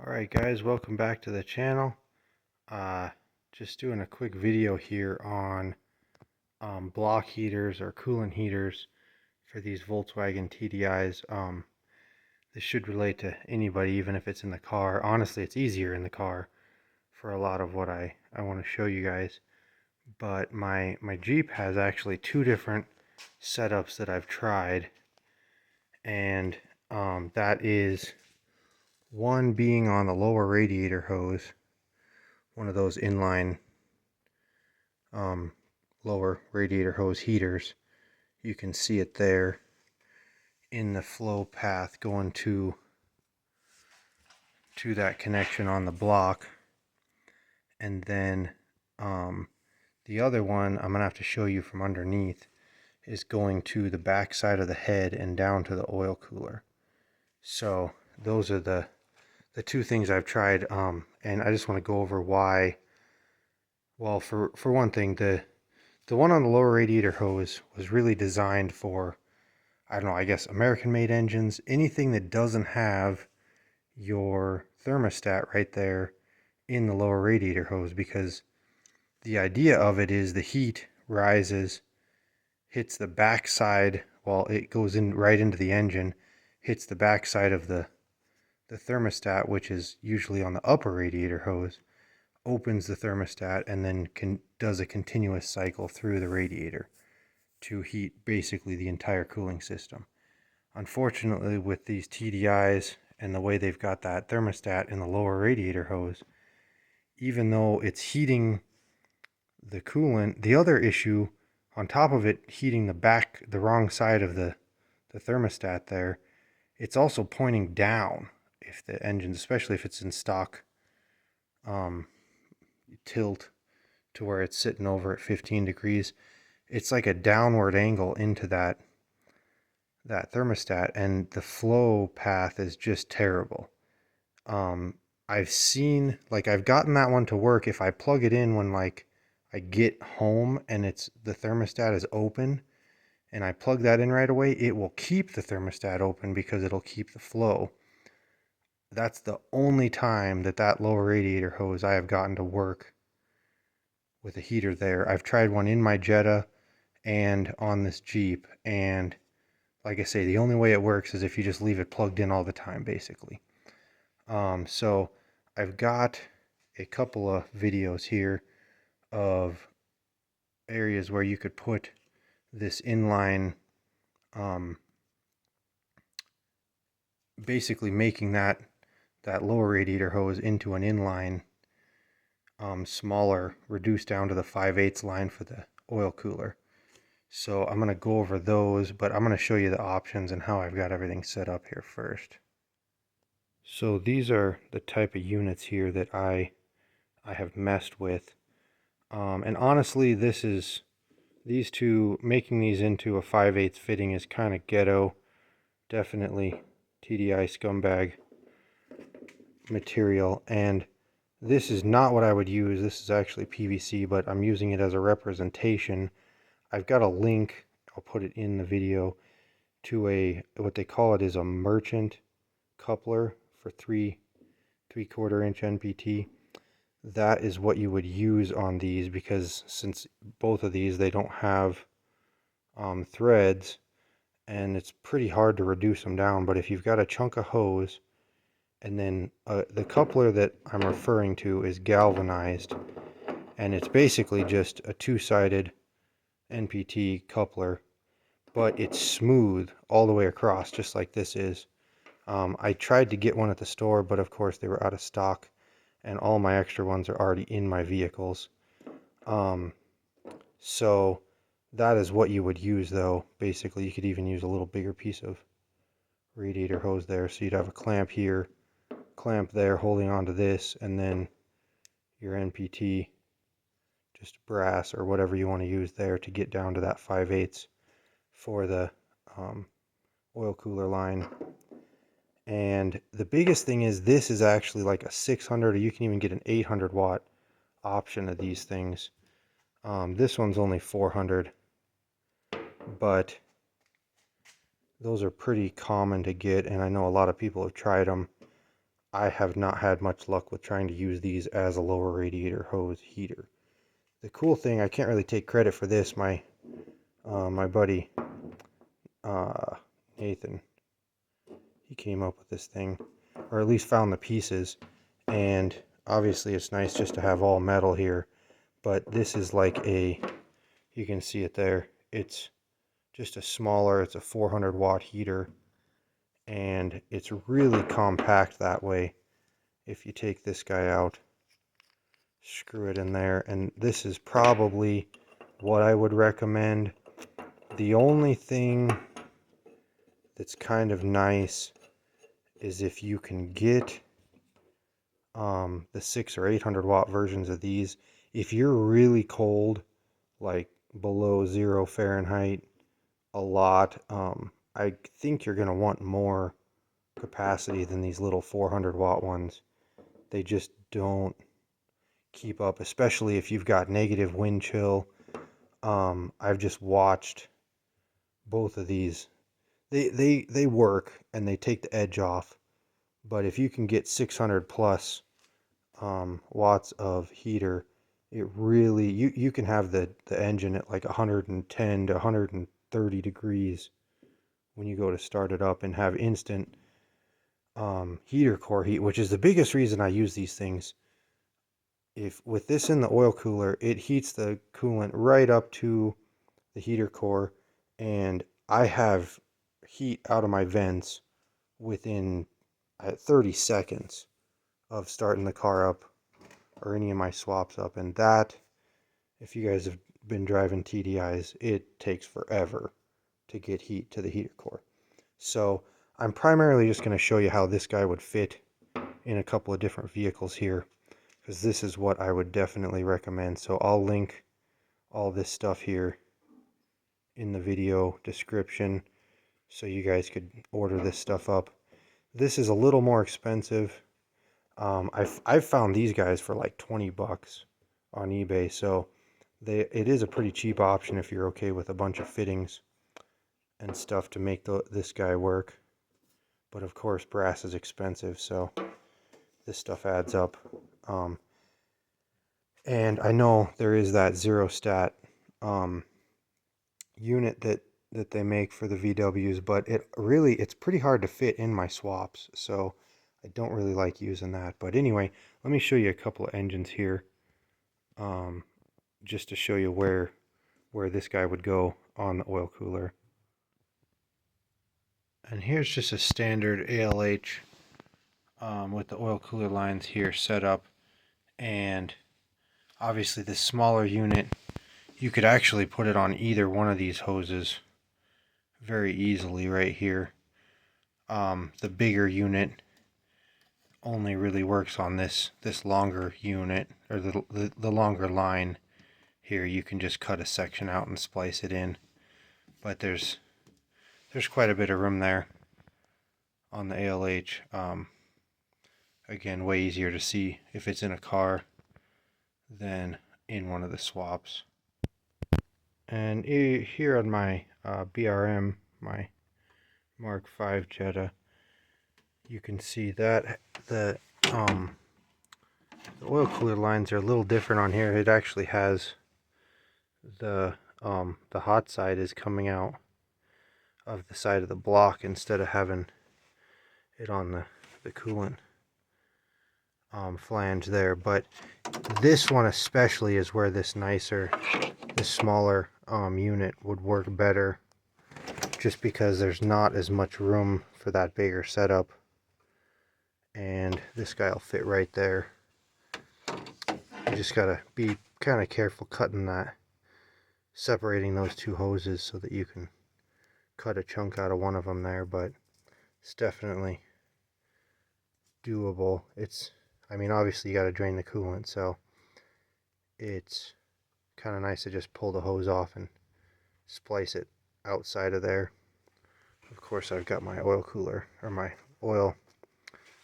Alright guys, welcome back to the channel. Just doing a quick video here on block heaters or coolant heaters for these Volkswagen TDIs. This should relate to anybody, even if it's in the car. Honestly, it's easier in the car for a lot of what I want to show you guys. But my Jeep has actually two different setups that I've tried, and that is one being on the lower radiator hose, one of those inline lower radiator hose heaters. You can see it there in the flow path going to that connection on the block. And then the other one I'm gonna have to show you from underneath is going to the back side of the head and down to the oil cooler. So those are the two things I've tried, and I just want to go over why. Well, for one thing, the one on the lower radiator hose was really designed for, I don't know, I guess American-made engines, anything that doesn't have your thermostat right there in the lower radiator hose, because the idea of it is the heat rises, hits the backside, well, it goes in right into the engine, hits the backside of the thermostat, which is usually on the upper radiator hose, opens the thermostat, and then does a continuous cycle through the radiator to heat basically the entire cooling system. Unfortunately, with these TDIs and the way they've got that thermostat in the lower radiator hose, even though it's heating the coolant, the other issue on top of it heating the wrong side of the thermostat there, it's also pointing down. If the engine, especially if it's in stock tilt to where it's sitting over at 15 degrees, it's like a downward angle into that thermostat, and the flow path is just terrible. I've seen, like, I've gotten that one to work if I plug it in when, like, I get home and the thermostat is open and I plug that in right away, it will keep the thermostat open because it'll keep the flow. That's the only time that lower radiator hose I have gotten to work with a heater there. I've tried one in my Jetta and on this Jeep, and like I say, the only way it works is if you just leave it plugged in all the time, basically. So I've got a couple of videos here of areas where you could put this inline, basically making that lower radiator hose into an inline, smaller, reduced down to the 5/8 line for the oil cooler. So I'm going to go over those, but I'm going to show you the options and how I've got everything set up here first. So these are the type of units here that I have messed with. And honestly, these two, making these into a 5/8 fitting is kind of ghetto. Definitely TDI scumbag material. And this is not what I would use. This is actually PVC, but I'm using it as a representation. I've got a link, I'll put it in the video, to what they call it is a merchant coupler for 3/4 inch NPT. That is what you would use on these, because since both of these, they don't have threads, and it's pretty hard to reduce them down. But if you've got a chunk of hose, and then the coupler that I'm referring to is galvanized, and it's basically just a two-sided NPT coupler, but it's smooth all the way across, just like this is. I tried to get one at the store, but of course they were out of stock, and all my extra ones are already in my vehicles. So that is what you would use, though. Basically, you could even use a little bigger piece of radiator hose there, so you'd have a clamp here, clamp there holding onto this, and then your NPT, just brass or whatever you want to use there to get down to that 5/8 for the oil cooler line. And the biggest thing is this is actually like a 600, or you can even get an 800 watt option of these things. This one's only 400, but those are pretty common to get, and I know a lot of people have tried them. I have not had much luck with trying to use these as a lower radiator hose heater. The cool thing, I can't really take credit for this. My buddy uh, Nathan, he came up with this thing, or at least found the pieces. And obviously it's nice just to have all metal here, but this is like a, you can see it there, it's just a smaller, it's a 400 watt heater, and it's really compact that way. If you take this guy out, screw it in there, and this is probably what I would recommend. The only thing that's kind of nice is if you can get the 600 or 800 watt versions of these. If you're really cold, like below 0 Fahrenheit, a lot, I think you're going to want more capacity than these little 400 watt ones. They just don't keep up, especially if you've got negative wind chill. I've just watched both of these. They work and they take the edge off, but if you can get 600 plus watts of heater, it really, you can have the engine at like 110 to 130 degrees when you go to start it up and have instant heater core heat, which is the biggest reason I use these things. If with this in the oil cooler, it heats the coolant right up to the heater core, and I have heat out of my vents within 30 seconds of starting the car up or any of my swaps up. And that, if you guys have been driving TDIs, it takes forever to get heat to the heater core. So I'm primarily just going to show you how this guy would fit in a couple of different vehicles here, because this is what I would definitely recommend. So I'll link all this stuff here in the video description so you guys could order this stuff up. This is a little more expensive. I've found these guys for like 20 bucks on eBay, so it is a pretty cheap option if you're okay with a bunch of fittings and stuff to make this guy work. But of course, brass is expensive, so this stuff adds up. And I know there is that zero stat unit that they make for the VWs, but it's pretty hard to fit in my swaps, so I don't really like using that. But anyway, let me show you a couple of engines here, just to show you where this guy would go on the oil cooler. And here's just a standard ALH with the oil cooler lines here set up, and obviously this smaller unit, you could actually put it on either one of these hoses very easily right here. The bigger unit only really works on this longer unit, or the longer line here. You can just cut a section out and splice it in, but there's quite a bit of room there on the ALH. Again, way easier to see if it's in a car than in one of the swaps. And here on my BRM, my Mark V Jetta, you can see that the oil cooler lines are a little different on here. It actually has the hot side is coming out of the side of the block instead of having it on the coolant flange there. But this one especially is where this smaller unit would work better, just because there's not as much room for that bigger setup, and this guy will fit right there. You just gotta be kind of careful cutting separating those two hoses so that you can cut a chunk out of one of them there, but it's definitely doable. I mean, obviously you got to drain the coolant, so it's kind of nice to just pull the hose off and splice it outside of there. Of course, I've got my oil cooler, or my oil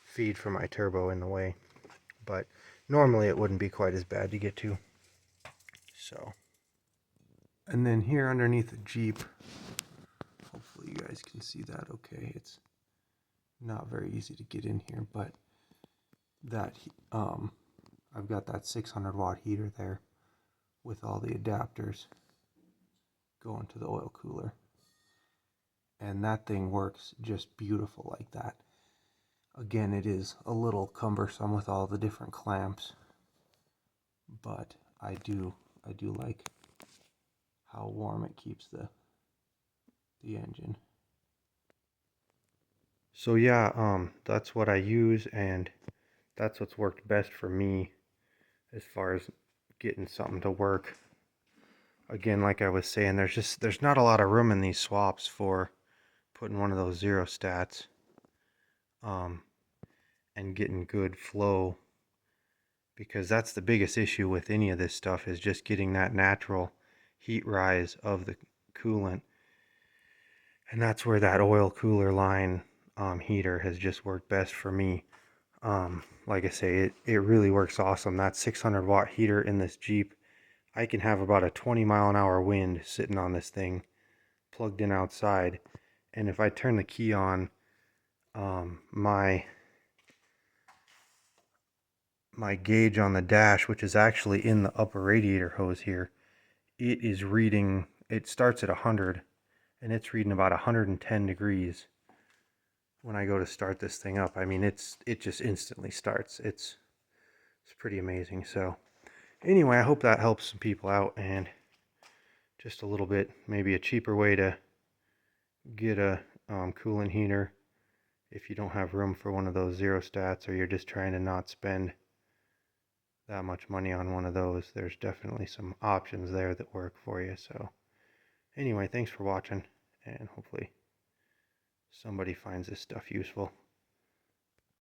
feed for my turbo in the way, but normally it wouldn't be quite as bad to get to. So, and then here underneath the Jeep, hopefully you guys can see that okay. It's not very easy to get in here, but that I've got that 600-watt heater there with all the adapters going to the oil cooler. And that thing works just beautiful like that. Again, it is a little cumbersome with all the different clamps, but I do like how warm it keeps the engine. So yeah, that's what I use, and that's what's worked best for me as far as getting something to work. Again, like I was saying, there's not a lot of room in these swaps for putting one of those zero stats and getting good flow, because that's the biggest issue with any of this stuff, is just getting that natural heat rise of the coolant. And that's where that oil cooler line heater has just worked best for me. Like I say, it really works awesome. That 600-watt heater in this Jeep, I can have about a 20-mile-an-hour wind sitting on this thing plugged in outside, and if I turn the key on, my gauge on the dash, which is actually in the upper radiator hose here, it is reading, it starts at 100 and it's reading about 110 degrees when I go to start this thing up. I mean, it just instantly starts. It's pretty amazing. So anyway, I hope that helps some people out, and just a little bit, maybe a cheaper way to get a coolant heater if you don't have room for one of those zero stats, or you're just trying to not spend that much money on one of those. There's definitely some options there that work for you. So anyway, thanks for watching, and hopefully somebody finds this stuff useful.